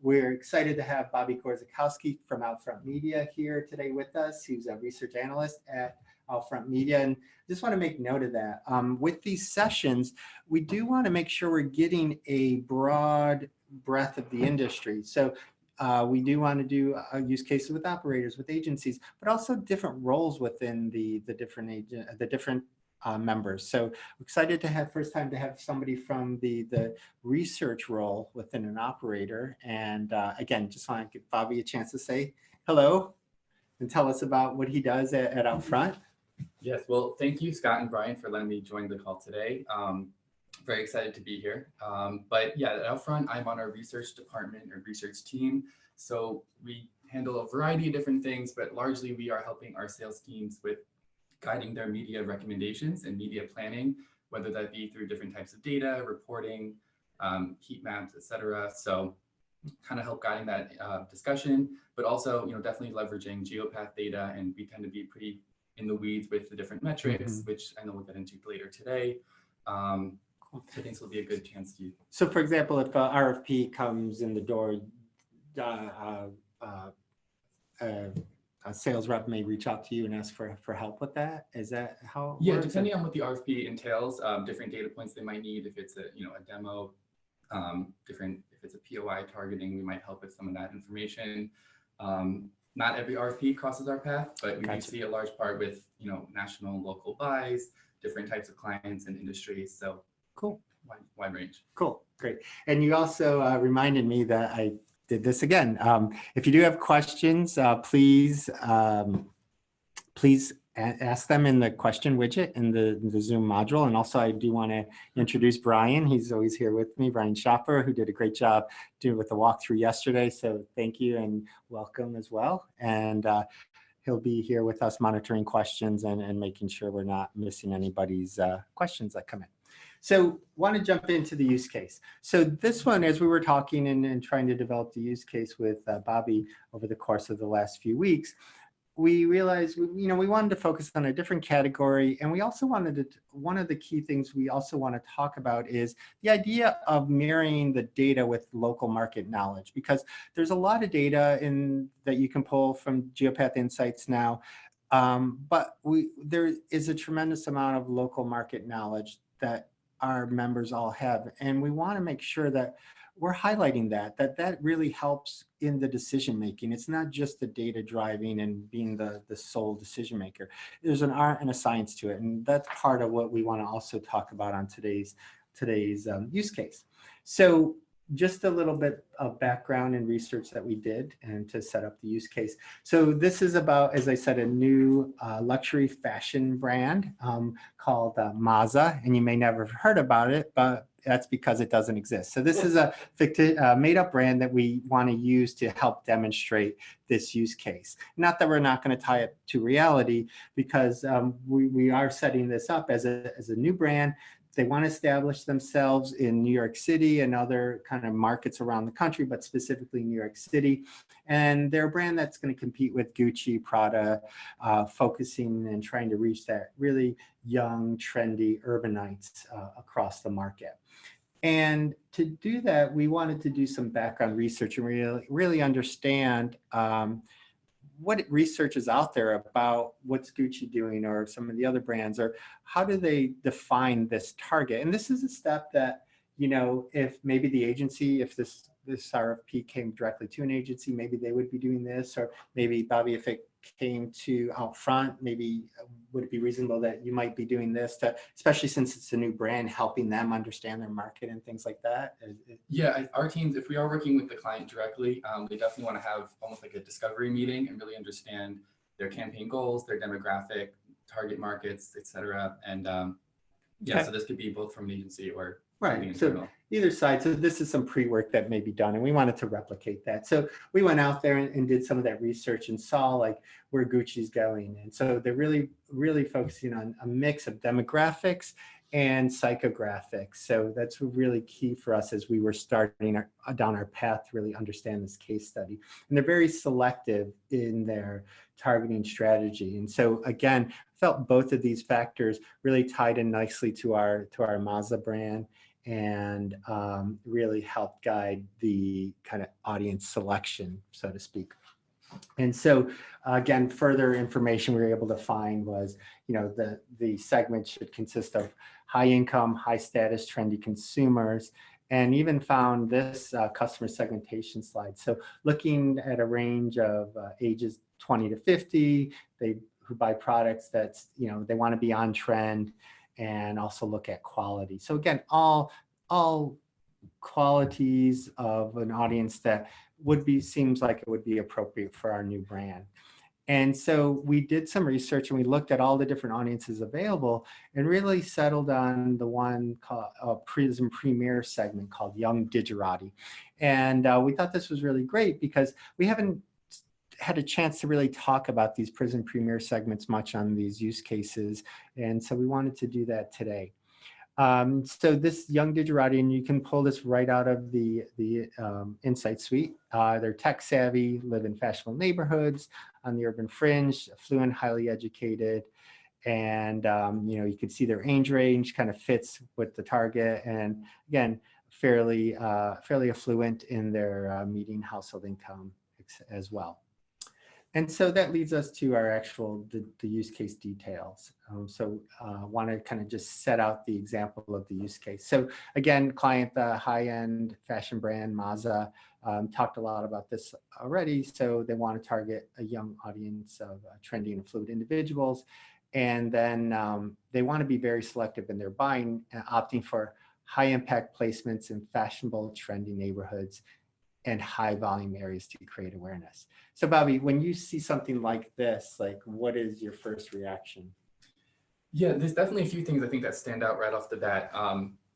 we're excited to have Bobby Gorczakowski from OUTFRONT Media here today with us. He's a research analyst at OUTFRONT Media, and just want to make note of that. With these sessions, we do want to make sure we're getting a broad breadth of the industry. So we do want to do use cases with operators, with agencies, but also different roles within the different members. So we're excited to have first time to have somebody from the research role within an operator. And again, just want to give Bobby a chance to say hello and tell us about what he does at OUTFRONT. Yes, well, thank you, Scott and Brian, for letting me join the call today. Very excited to be here. But yeah, at OUTFRONT, I'm on our research department or research team. So we handle a variety of different things, but largely we are helping our sales teams with guiding their media recommendations and media planning, whether that be through different types of data, reporting, heat maps, etc. So kind of help guiding that discussion, but also, definitely leveraging Geopath data. And we tend to be pretty in the weeds with the different metrics, which I know we'll get into later today. So I think this will be a good chance to. So for example, if a RFP comes in the door, a sales rep may reach out to you and ask for help with that. Is that how? Yeah, depending on what the RFP entails, different data points they might need. If it's a demo, if it's a POI targeting, we might help with some of that information. Not every RFP crosses our path, but we do see a large part with national and local buys, different types of clients and industries. So cool, wide range. Cool, great. And you also reminded me that I did this again. If you do have questions, please ask them in the question widget in the Zoom module. And also I do want to introduce Brian. He's always here with me, Brian Schopper, who did a great job with the walkthrough yesterday. So thank you and welcome as well. And he'll be here with us monitoring questions and making sure we're not missing anybody's questions that come in. So want to jump into the use case. So this one, as we were talking and trying to develop the use case with Bobby over the course of the last few weeks, we realized, we wanted to focus on a different category. And we also wanted to, one of the key things we also want to talk about is the idea of marrying the data with local market knowledge, because there's a lot of data that you can pull from Geopath Insights now. But there is a tremendous amount of local market knowledge that our members all have. And we want to make sure that we're highlighting that really helps in the decision making. It's not just the data driving and being the sole decision maker. There's an art and a science to it. And that's part of what we want to also talk about on today's use case. So just a little bit of background and research that we did and to set up the use case. So this is about, as I said, a new luxury fashion brand called Maza, and you may never have heard about it, but that's because it doesn't exist. So this is a made-up brand that we want to use to help demonstrate this use case. Not that we're not going to tie it to reality, because we are setting this up as a new brand. They want to establish themselves in New York City and other kind of markets around the country, but specifically New York City. And they're a brand that's going to compete with Gucci, Prada, focusing and trying to reach that really young, trendy urbanites across the market. And to do that, we wanted to do some background research and really understand what research is out there about what's Gucci doing or some of the other brands, or how do they define this target? And this is a step that, if maybe the agency, if this RFP came directly to an agency, maybe they would be doing this, or maybe Bobby, if it came to OUTFRONT, maybe would it be reasonable that you might be doing this to, especially since it's a new brand, helping them understand their market and things like that? Yeah, our teams, if we are working with the client directly, they definitely want to have almost like a discovery meeting and really understand their campaign goals, their demographic, target markets, etc. And yeah, so this could be both from an agency or right. So either side. So this is some pre-work that may be done, and we wanted to replicate that. So we went out there and did some of that research and saw like where Gucci's going. And so they're really focusing on a mix of demographics and psychographics. So that's really key for us as we were starting down our path to really understand this case study. And they're very selective in their targeting strategy. And so again, felt both of these factors really tied in nicely to our Maza brand. and really help guide the kind of audience selection, so to speak. And so, again, further information we were able to find was, the segment should consist of high income, high status, trendy consumers, and even found this customer segmentation slide. So looking at a range of ages 20 to 50, who buy products that's, they want to be on trend, and also look at quality. So again, all qualities of an audience that seems like it would be appropriate for our new brand. And so we did some research and we looked at all the different audiences available and really settled on the one called Prism Premier segment called Young Digerati. And we thought this was really great because we haven't had a chance to really talk about these Prism Premier segments much on these use cases. And so we wanted to do that today. So this Young Digerati, and you can pull this right out of the Insight Suite. They're tech savvy, live in fashionable neighborhoods on the urban fringe, affluent, highly educated, and you can see their age range kind of fits with the target, and again, fairly affluent in their median household income as well. And so that leads us to our actual, the use case details. So I want to kind of just set out the example of the use case. So again, client, the high-end fashion brand, Maza, talked a lot about this already. So they want to target a young audience of trendy and fluid individuals. And then they want to be very selective in their buying, opting for high-impact placements in fashionable, trendy neighborhoods and high volume areas to create awareness. So Bobby, when you see something like this, like what is your first reaction? Yeah, there's definitely a few things I think that stand out right off the bat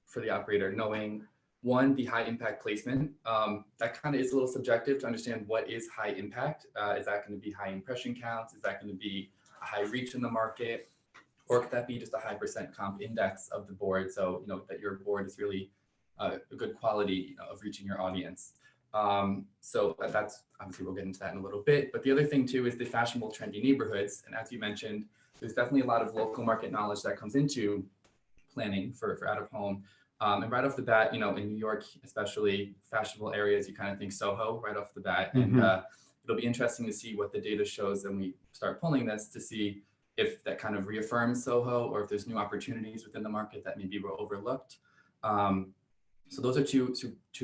for the operator, knowing one, the high impact placement. That kind of is a little subjective to understand what is high impact. Is that going to be high impression counts? Is that going to be a high reach in the market? Or could that be just a high percent comp index of the board? So, that your board is really a good quality of reaching your audience. So that's obviously, we'll get into that in a little bit. But the other thing too is the fashionable, trendy neighborhoods. And as you mentioned, there's definitely a lot of local market knowledge that comes into planning for out of home. And right off the bat, in New York, especially fashionable areas, you kind of think Soho right off the bat. Mm-hmm. And it'll be interesting to see what the data shows when we start pulling this to see if that kind of reaffirms Soho or if there's new opportunities within the market that maybe were overlooked. So those are two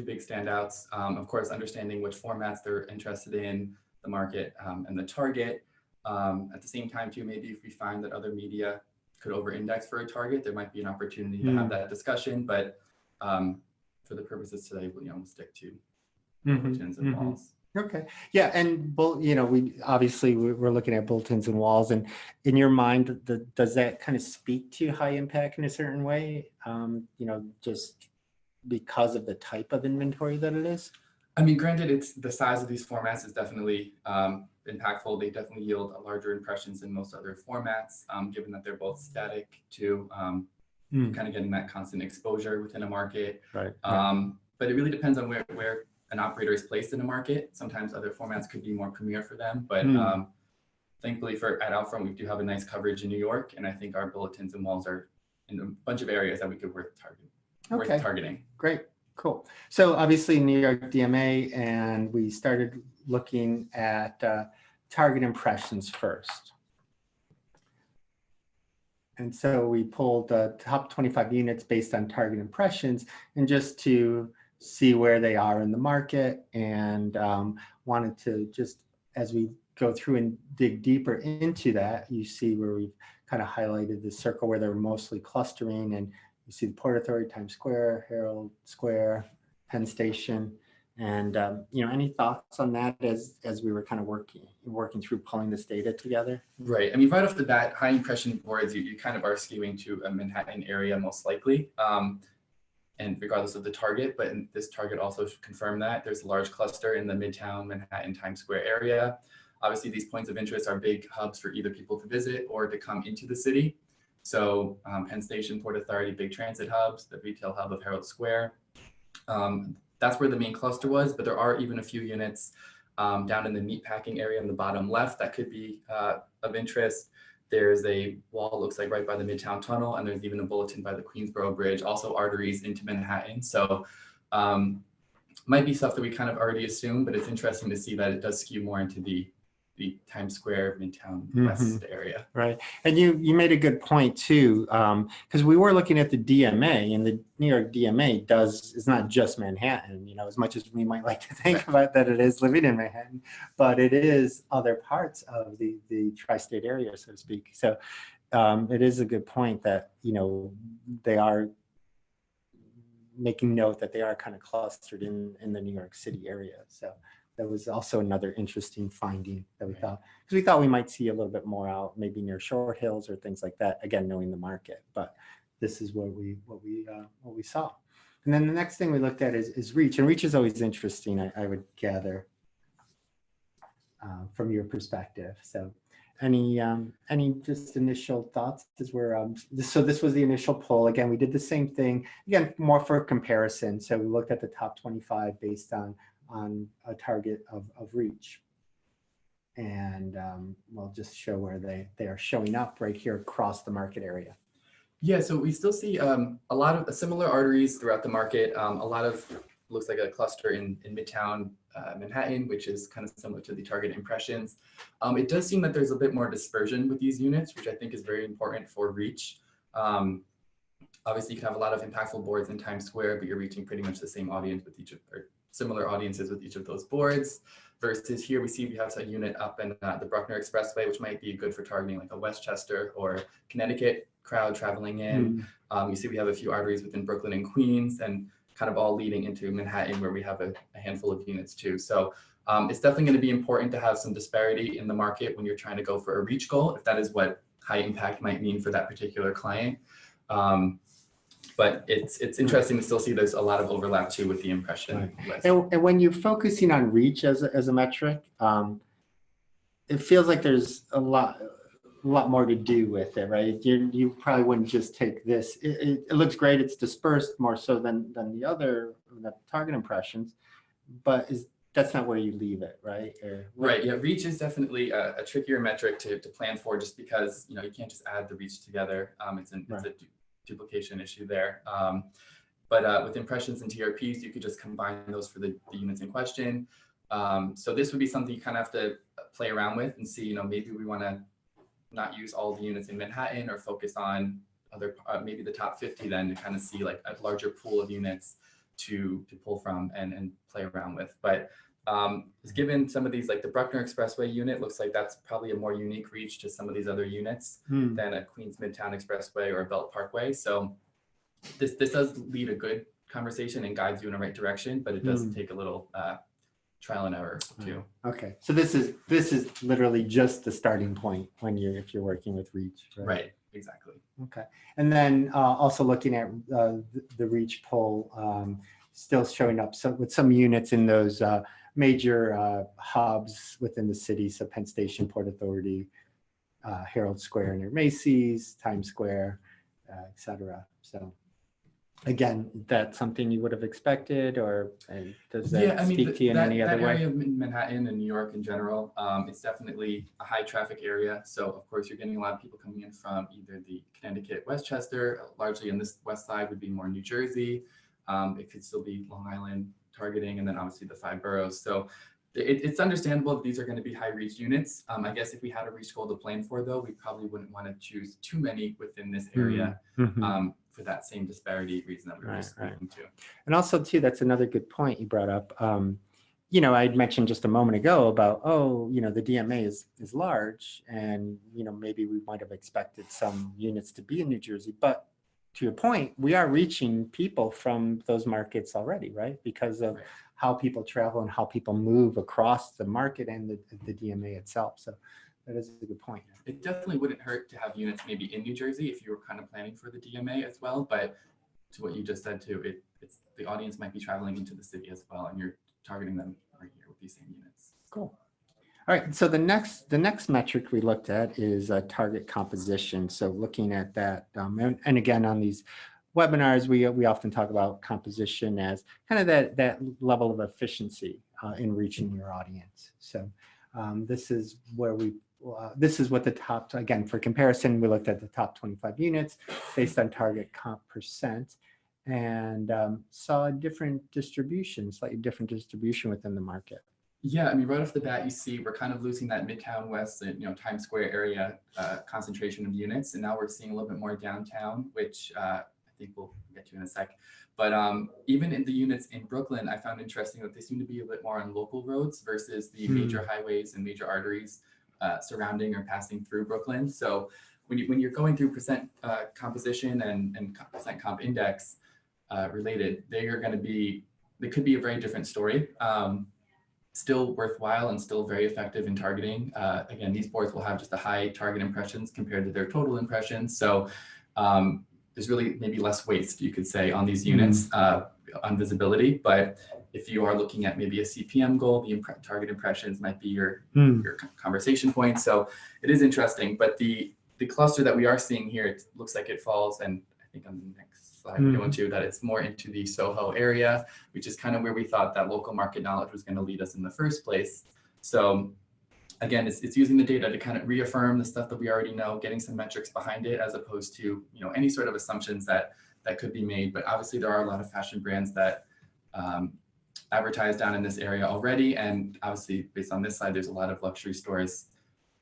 big standouts. Of course, understanding which formats they're interested in, the market and the target. At the same time, too, maybe if we find that other media could over-index for a target, there might be an opportunity to have that discussion. But for the purposes today, we'll stick to bulletins and walls. Okay. Yeah, and we're looking at bulletins and walls, and in your mind, does that kind of speak to high impact in a certain way? Just because of the type of inventory that it is? I mean, granted, it's the size of these formats is definitely impactful. They definitely yield larger impressions than most other formats, given that they're both static too, kind of getting that constant exposure within a market. Right. But it really depends on where an operator is placed in a market. Sometimes other formats could be more premier for them, but thankfully at OUTFRONT, we do have a nice coverage in New York, and I think our bulletins and walls are in a bunch of areas that we could worth targeting. Great, cool. So obviously New York DMA, and we started looking at target impressions first. And so we pulled the top 25 units based on target impressions, and just to see where they are in the market, and wanted to just, as we go through and dig deeper into that, you see where we've kind of highlighted the circle where they're mostly clustering, and you see the Port Authority, Times Square, Herald Square, Penn Station, and any thoughts on that as we were kind of working through pulling this data together? Right. I mean, right off the bat, high impression boards, you kind of are skewing to a Manhattan area most likely, and regardless of the target. But this target also should confirm that there's a large cluster in the Midtown Manhattan Times Square area. Obviously, these points of interest are big hubs for either people to visit or to come into the city. So Penn Station, Port Authority, big transit hubs, the retail hub of Herald Square. That's where the main cluster was, but there are even a few units down in the meatpacking area in the bottom left that could be of interest. There's a wall, looks like right by the Midtown Tunnel, and there's even a bulletin by the Queensboro Bridge, also arteries into Manhattan. So might be stuff that we kind of already assumed, but it's interesting to see that it does skew more into the Times Square, Midtown West area. Right. And you made a good point too, because we were looking at the DMA, and the New York DMA is not just Manhattan, as much as we might like to think about that it is living in Manhattan, but it is other parts of the tri-state area, so to speak. So it is a good point that, they are making note that they are kind of clustered in the New York City area. So that was also another interesting finding that we thought, because we thought we might see a little bit more out maybe near Short Hills or things like that, again, knowing the market, but this is what we saw. And then the next thing we looked at is reach, and reach is always interesting, I would gather from your perspective. So any just initial thoughts as we're so this was the initial poll. Again, we did the same thing, again, more for comparison. So we looked at the top 25 based on a target of reach, and we'll just show where they are showing up right here across the market area. Yeah, so we still see a lot of similar arteries throughout the market. A lot of, looks like a cluster in Midtown Manhattan, which is kind of similar to the target impressions. It does seem that there's a bit more dispersion with these units, which I think is very important for reach. Obviously, you can have a lot of impactful boards in Times Square, but you're reaching pretty much the same audience with each of, or similar audiences with each of those boards. Versus here, we have a unit up in the Bruckner Expressway, which might be good for targeting like a Westchester or Connecticut crowd traveling in. You see we have a few arteries within Brooklyn and Queens, and kind of all leading into Manhattan, where we have a handful of units too. So it's definitely going to be important to have some disparity in the market when you're trying to go for a reach goal, if that is what high impact might mean for that particular client. But it's interesting to still see there's a lot of overlap too with the impression list. And when you're focusing on reach as a metric, it feels like there's a lot more to do with it, right? You probably wouldn't just take this. It looks great. It's dispersed more so than the other target impressions, but that's not where you leave it, right? Right. Yeah. Reach is definitely a trickier metric to plan for, just because you can't just add the reach together. It's a duplication issue there. But with impressions and TRPs, you could just combine those for the units in question. So this would be something you kind of have to play around with and see, maybe we want to not use all the units in Manhattan, or focus on other, maybe the top 50 then, to kind of see like a larger pool of units to pull from and play around with. But given some of these, like the Bruckner Expressway unit, looks like that's probably a more unique reach to some of these other units than a Queens Midtown Expressway or a Belt Parkway. So this does lead a good conversation and guides you in the right direction, but it does take a little trial and error too. Okay, so this is literally just the starting point if you're working with reach, right? Right, exactly. Okay, and then also looking at the reach poll, still showing up with some units in those major hubs within the city, so Penn Station, Port Authority, Herald Square near Macy's, Times Square, etc. So again, that's something you would have expected, or does that speak to you in any other way? That area of Manhattan and New York in general, it's definitely a high traffic area. So of course you're getting a lot of people coming in from either the Connecticut, Westchester, largely on this west side would be more New Jersey. It could still be Long Island targeting, and then obviously the 5 boroughs. So it's understandable that these are going to be high reach units. I guess if we had a reach goal to plan for, though, we probably wouldn't want to choose too many within this area. For that same disparity reason that we were just speaking to. And also too, that's another good point you brought up. I'd mentioned just a moment ago about, the DMA is large, and, maybe we might have expected some units to be in New Jersey, but to your point, we are reaching people from those markets already, right? Because of how people travel and how people move across the market and the DMA itself. So that is a good point. It definitely wouldn't hurt to have units maybe in New Jersey if you were kind of planning for the DMA as well. But to what you just said too, it's the audience might be traveling into the city as well, and you're targeting them right here with these same units. Cool. All right. So the next metric we looked at is target composition. So looking at that, and again on these webinars, we often talk about composition as kind of that level of efficiency in reaching your audience. So this is where we this is what the top, again, for comparison, we looked at the top 25 units based on target comp percent and saw a different distribution, slightly different distribution within the market. Yeah, I mean, right off the bat, you see we're kind of losing that Midtown West, Times Square area concentration of units, and now we're seeing a little bit more downtown, which I think we'll get to in a sec. But even in the units in Brooklyn, I found interesting that they seem to be a bit more on local roads versus the major highways and major arteries surrounding or passing through Brooklyn. So when you're going through percent composition and percent comp index related, they could be a very different story. Still worthwhile and still very effective in targeting. Again, these boards will have just a high target impressions compared to their total impressions. So there's really maybe less waste, you could say, on these units on visibility. But if you are looking at maybe a CPM goal, the target impressions might be your conversation point. So it is interesting. But the cluster that we are seeing here, it looks like it falls, and I think on the next slide we go into that, it's more into the Soho area, which is kind of where we thought that local market knowledge was going to lead us in the first place. So again, it's using the data to kind of reaffirm the stuff that we already know, getting some metrics behind it, as opposed to any sort of assumptions that could be made. But obviously there are a lot of fashion brands that advertise down in this area already, and obviously based on this slide, there's a lot of luxury stores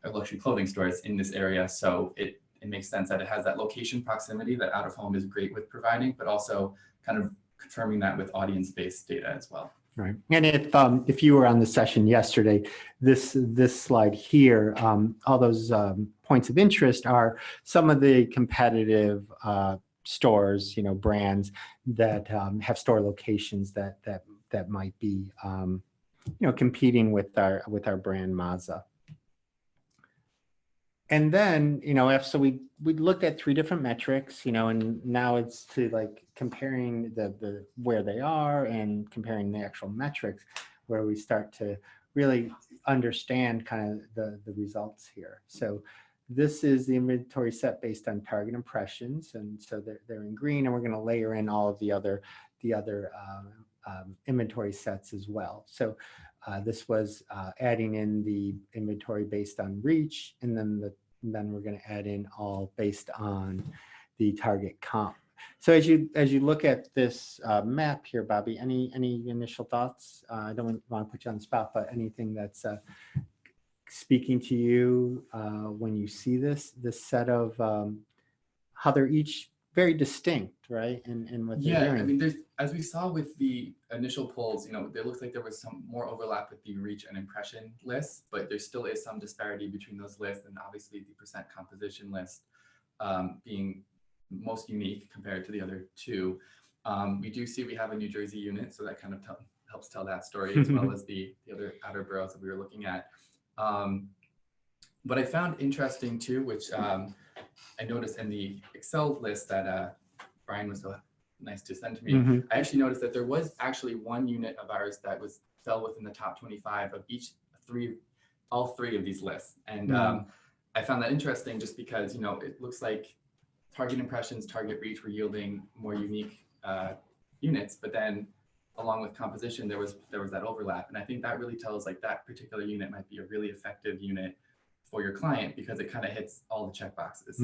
or luxury clothing stores in this area. So it makes sense that it has that location proximity that out of home is great with providing, but also kind of confirming that with audience-based data as well. Right. And if you were on the session yesterday, this slide here, all those points of interest are some of the competitive stores, brands that have store locations that might be, competing with our brand Mazza. And then, so we looked at 3 different metrics, and now it's to like comparing the where they are and comparing the actual metrics, where we start to really understand kind of the results here. So this is the inventory set based on target impressions, and so they're in green, and we're going to layer in all of the other inventory sets as well. So this was adding in the inventory based on reach, and then we're going to add in all based on the target comp. So as you look at this map here, Bobby, any initial thoughts? I don't want to put you on the spot, but anything that's speaking to you when you see this set of how they're each very distinct, right? And what they're doing. I mean, as we saw with the initial polls, it looks like there was some more overlap with the reach and impression lists, but there still is some disparity between those lists, and obviously the percent composition list being most unique compared to the other 2. We do see we have a New Jersey unit, so that kind of helps tell that story, as well as the other outer boroughs that we were looking at. What I found interesting too, which I noticed in the Excel list that Brian was so nice to send to me, I actually noticed that there was actually one unit of ours that fell within the top 25 of all three of these lists. And I found that interesting just because, it looks like target impressions, target reach were yielding more unique units, but then along with composition, there was that overlap. And I think that really tells like that particular unit might be a really effective unit for your client because it kind of hits all the check boxes.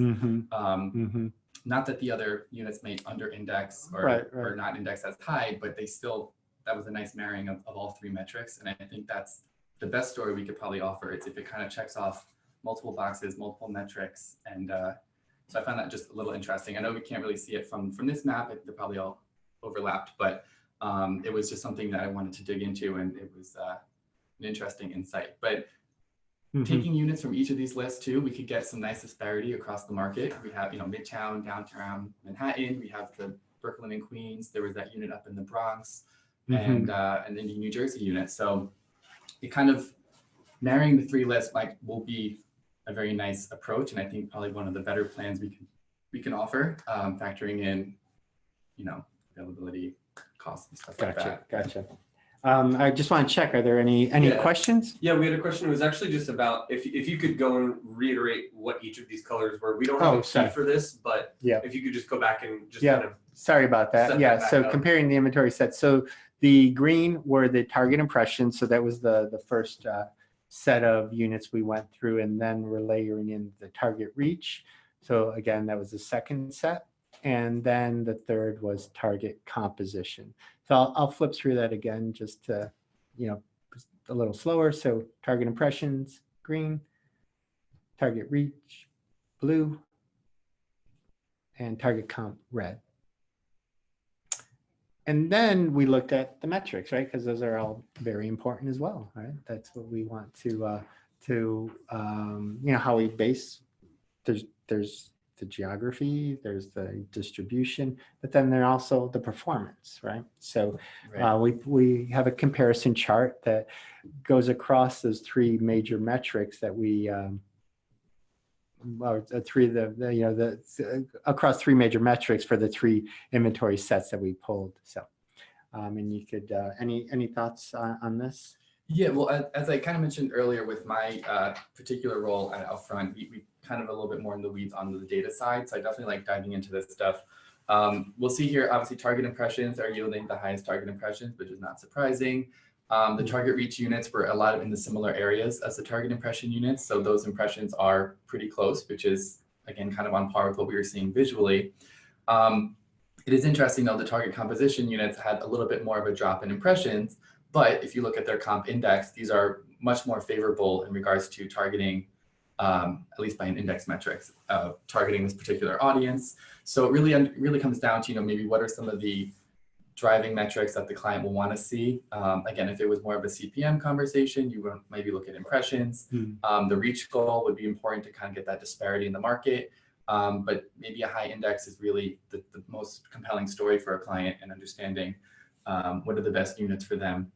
Not that the other units may under index or not index as high, but that was a nice marrying of all 3 metrics. And I think that's the best story we could probably offer. It's if it kind of checks off multiple boxes, multiple metrics. And so I found that just a little interesting. I know we can't really see it from this map. They're probably all overlapped, but it was just something that I wanted to dig into, and it was an interesting insight. But taking units from each of these lists too, we could get some nice disparity across the market. We have, Midtown, downtown Manhattan. We have the Brooklyn and Queens. There was that unit up in the Bronx, and then the New Jersey unit. So it kind of marrying the 3 lists will be a very nice approach, and I think probably one of the better plans we can offer, factoring in, availability, costs, and stuff like that. Gotcha. I just want to check, are there any questions? Yeah, we had a question. It was actually just about if you could go and reiterate what each of these colors were. We don't have a key for this, but if you could just go back and just kind of. Sorry about that. Yeah, so comparing the inventory set. So the green were the target impressions. So that was the first set of units we went through, and then we're layering in the target reach. So again, that was the second set. And then the third was target composition. So I'll flip through that again just to, a little slower. So target impressions, green, target reach, blue, and target comp, red. And then we looked at the metrics, right? Because those are all very important as well, right? That's what we want to how we base. There's the geography, there's the distribution, but then there's also the performance, right? So we have a comparison chart that goes across those three major metrics that we across three major metrics for the three inventory sets that we pulled. So, and you could any thoughts on this? Yeah, well, as I kind of mentioned earlier with my particular role at OUTFRONT, we kind of a little bit more in the weeds on the data side. So I definitely like diving into this stuff. We'll see here, obviously, target impressions are yielding the highest target impressions, which is not surprising. The target reach units were a lot in the similar areas as the target impression units. So those impressions are pretty close, which is, again, kind of on par with what we were seeing visually. It is interesting, though, the target composition units had a little bit more of a drop in impressions. But if you look at their comp index, these are much more favorable in regards to targeting, at least by an index metrics, targeting this particular audience. So it really comes down to, maybe what are some of the driving metrics that the client will want to see. Again, if it was more of a CPM conversation, you would maybe look at impressions. The reach goal would be important to kind of get that disparity in the market. But maybe a high index is really the most compelling story for a client and understanding what are the best units for them.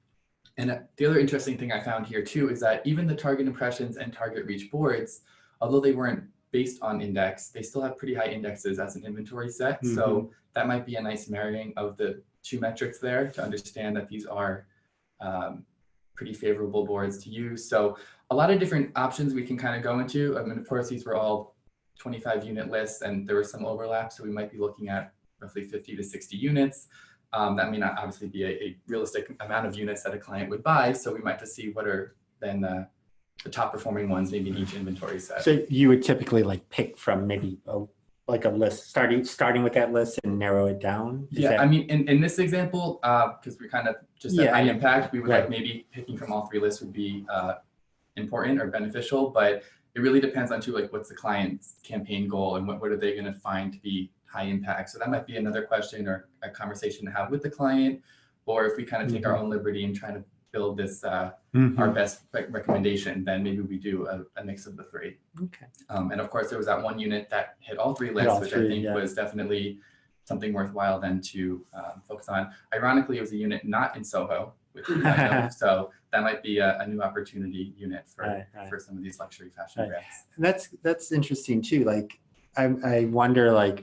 And the other interesting thing I found here too is that even the target impressions and target reach boards, although they weren't based on index, they still have pretty high indexes as an inventory set. So that might be a nice marrying of the two metrics there to understand that these are pretty favorable boards to use. So a lot of different options we can kind of go into. I mean, of course, these were all 25 unit lists and there was some overlap. So we might be looking at roughly 50 to 60 units. That may not obviously be a realistic amount of units that a client would buy. So we might have to see what are then the top performing ones, maybe in each inventory set. So you would typically pick from maybe like a list, starting with that list and narrow it down? I mean, in this example, because we kind of just at high impact, we would maybe picking from all three lists would be important or beneficial, but it really depends on what's the client's campaign goal and what are they going to find to be high impact. So that might be another question or a conversation to have with the client, or if we kind of take our own liberty and try to build this our best recommendation, then maybe we do a mix of the three. Okay. And of course, there was that one unit that hit all three lists, which I think was definitely something worthwhile then to focus on. Ironically, it was a unit not in Soho, which we might know, so that might be a new opportunity unit for some of these luxury fashion brands. That's interesting too. I wonder,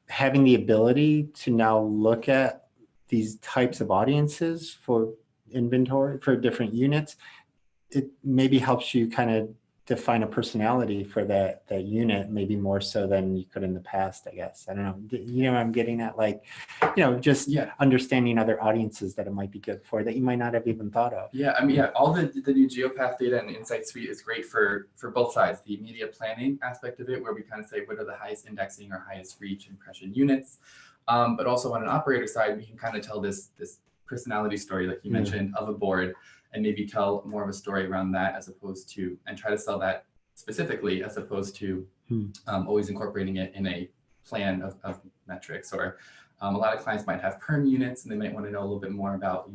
having the ability to now look at these types of audiences for inventory for different units, it maybe helps you kind of define a personality for that unit, maybe more so than you could in the past, I guess. I don't know. I'm getting at just understanding other audiences that it might be good for that you might not have even thought of. Yeah, I mean, all the new Geopath data and the Insight Suite is great for both sides. The media planning aspect of it, where we kind of say what are the highest indexing or highest reach impression units, but also on an operator side, we can kind of tell this personality story, like you mentioned, of a board, and maybe tell more of a story around that as opposed to, and try to sell that specifically as opposed to always incorporating it in a plan of metrics. Or a lot of clients might have perm units and they might want to know a little bit more about,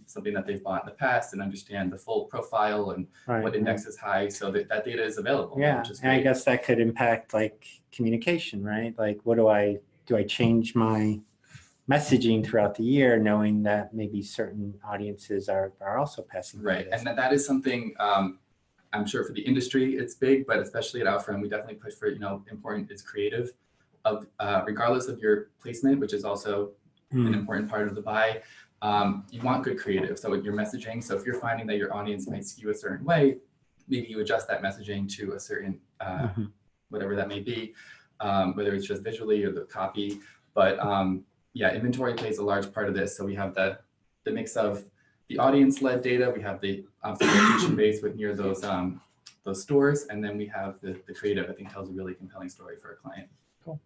something that they've bought in the past and understand the full profile and what index is high, so that data is available. Yeah, and I guess that could impact communication, right? Do I change my messaging throughout the year, knowing that maybe certain audiences are also passing by this? And that is something I'm sure for the industry it's big, but especially at OUTFRONT, we definitely push for important is creative, regardless of your placement, which is also an important part of the buy. You want good creative, so with your messaging. So if you're finding that your audience might skew a certain way, maybe you adjust that messaging to a certain whatever that may be, whether it's just visually or the copy. But inventory plays a large part of this. So we have the mix of the audience-led data. We have the location base with near those stores, and then we have the creative. I think tells a really compelling story for a client. Cool.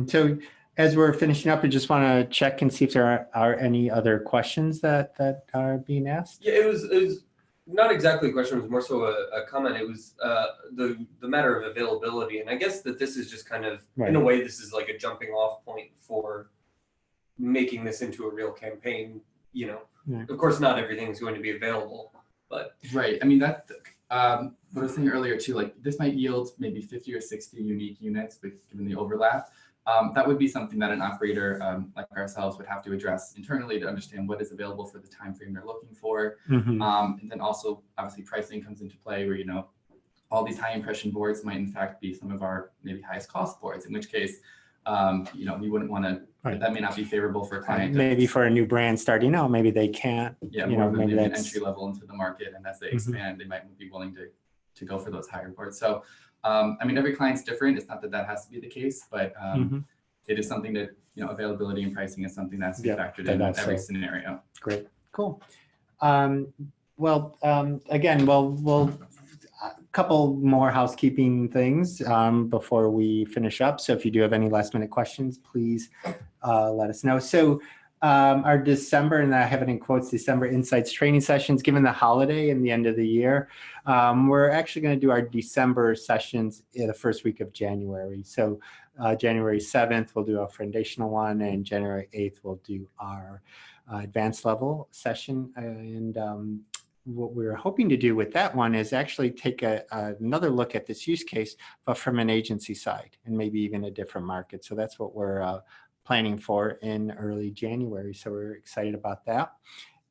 So as we're finishing up, I just want to check and see if there are any other questions that are being asked. Yeah, it was not exactly a question. It was more so a comment. It was the matter of availability, and I guess that this is just kind of in a way this is like a jumping off point for making this into a real campaign. You know, of course, not everything is going to be available, but right. I mean that. What I was saying earlier too, like this might yield maybe 50 or 60 unique units, given the overlap. That would be something that an operator like ourselves would have to address internally to understand what is available for the time frame they're looking for. And then also, obviously, pricing comes into play where, you know, all these high impression boards might in fact be some of our maybe highest cost boards, in which case, you know, we wouldn't want to, that may not be favorable for a client. Maybe for a new brand starting out, maybe they can't, you know, maybe an entry level into the market. And as they expand, they might be willing to go for those higher boards. So, I mean, every client's different. It's not that that has to be the case, but it is something that, you know, availability and pricing is something that's factored in every scenario. Great, cool. Well, again, we'll a couple more housekeeping things before we finish up. So if you do have any last minute questions, please let us know. So our December, and I have it in quotes, December Insights training sessions, given the holiday and the end of the year, we're actually going to do our December sessions in the first week of January. So January 7th, we'll do our foundational one, and January 8th, we'll do our advanced level session. And what we're hoping to do with that one is actually take another look at this use case, but from an agency side and maybe even a different market. So that's what we're planning for in early January. So we're excited about that.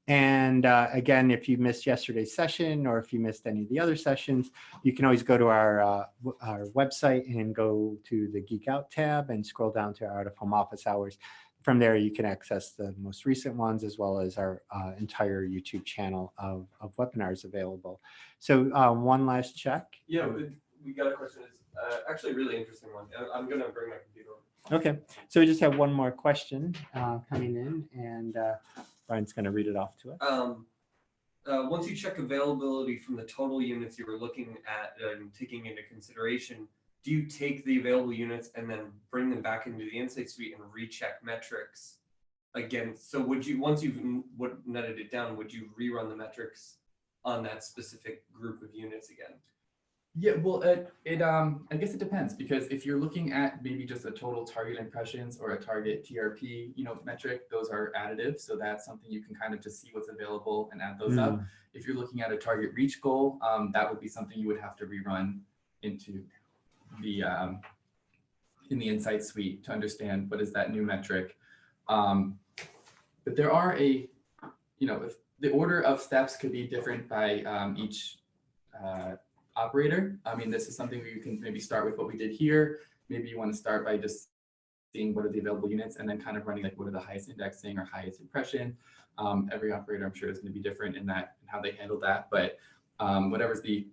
And again, if you missed yesterday's session or if you missed any of the other sessions, you can always go to our website and go to the Geek Out tab and scroll down to our Out of Home Office Hours. From there, you can access the most recent ones as well as our entire YouTube channel of webinars available. So one last check. Yeah, we got a question. It's actually a really interesting one. I'm going to bring my computer over. Okay, so we just have one more question coming in, and Brian's going to read it off to us. Once you check availability from the total units you were looking at and taking into consideration, do you take the available units and then bring them back into the Insight Suite and recheck metrics again? So would you, once you've netted it down, would you rerun the metrics on that specific group of units again? Yeah, well, I guess it depends, because if you're looking at maybe just a total target impressions or a target TRP, you know, metric, those are additive. So that's something you can kind of just see what's available and add those up. If you're looking at a target reach goal, that would be something you would have to rerun into the in the Insight Suite to understand what is that new metric. But there are you know, if the order of steps could be different by each operator. I mean, this is something where you can maybe start with what we did here. Maybe you want to start by just seeing what are the available units and then kind of running like what are the highest indexing or highest impression. Every operator, I'm sure, is going to be different in that and how they handle that. But whatever's the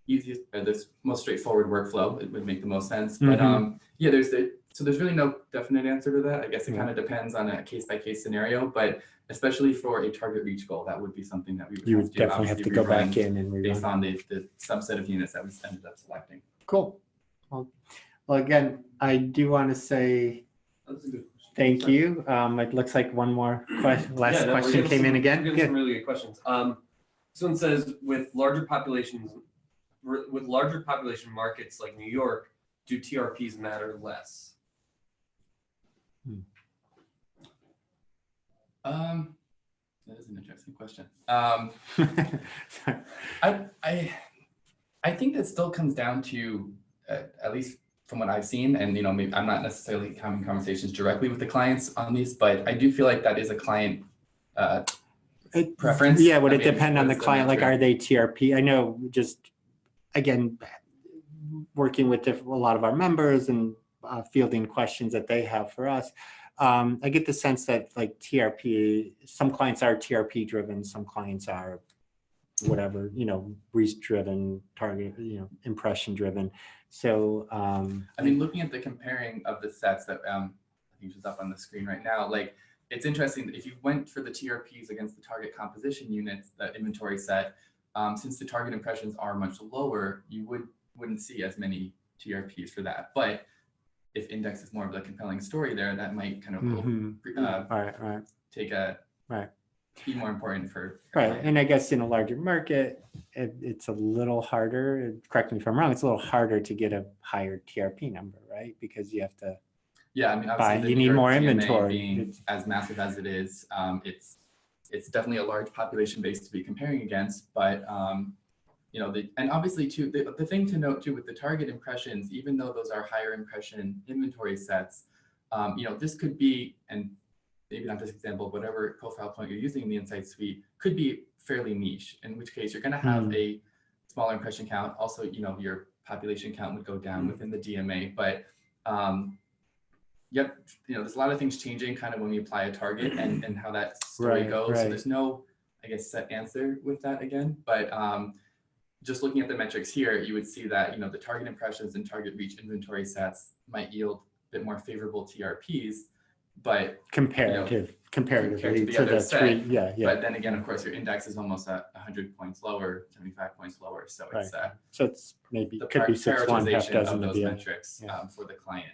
easiest or the most straightforward workflow, it would make the most sense. But yeah, there's really no definite answer to that. I guess it kind of depends on a case-by-case scenario, but especially for a target reach goal, that would be something that we would definitely have to go back in and rerun based on the subset of units that we ended up selecting. Cool. Well, again, I do want to say thank you. It looks like one more last question came in again. We're getting some really good questions. This one says, with larger population markets like New York, do TRPs matter less? That is an interesting question. I think that still comes down to, at least from what I've seen, and you know, maybe I'm not necessarily having conversations directly with the clients on these, but I do feel like that is a client preference. Yeah, would it depend on the client? Like, are they TRP? I know, just again, working with a lot of our members and fielding questions that they have for us. I get the sense that like TRP, some clients are TRP driven, some clients are whatever, you know, reach driven, target, you know, impression driven. So I mean, looking at the comparing of the sets that I think is up on the screen right now, like it's interesting that if you went for the TRPs against the target composition units, the inventory set, since the target impressions are much lower, you wouldn't see as many TRPs for that. But if index is more of the compelling story there, that might kind of Right. take a Right. be more important for Right. And I guess in a larger market, it's a little harder, correct me if I'm wrong, it's a little harder to get a higher TRP number, right? Because you have to, yeah, I mean, obviously the you New need York more DMA inventory. being as massive as it is, it's definitely a large population base to be comparing against. But you know, and obviously too, the thing to note too with the target impressions, even though those are higher impression inventory sets, you know, this could be, and maybe not this example, whatever profile point you're using in the Insight Suite could be fairly niche, in which case you're going to have a smaller impression count. Also, you know, your population count would go down within the DMA, but yep, you know, there's a lot of things changing kind of when we apply a target and how that story goes. So there's no, I guess, set answer with that again, but just looking at the metrics here, you would see that, you know, the target impressions and target reach inventory sets might yield a bit more favorable TRPs, but comparatively to the other set. three, But then again, of course, your index is almost at 100 points lower, 75 points lower. So it's so it's maybe the could be 6 1, half prioritization dozen of to those be metrics for the client.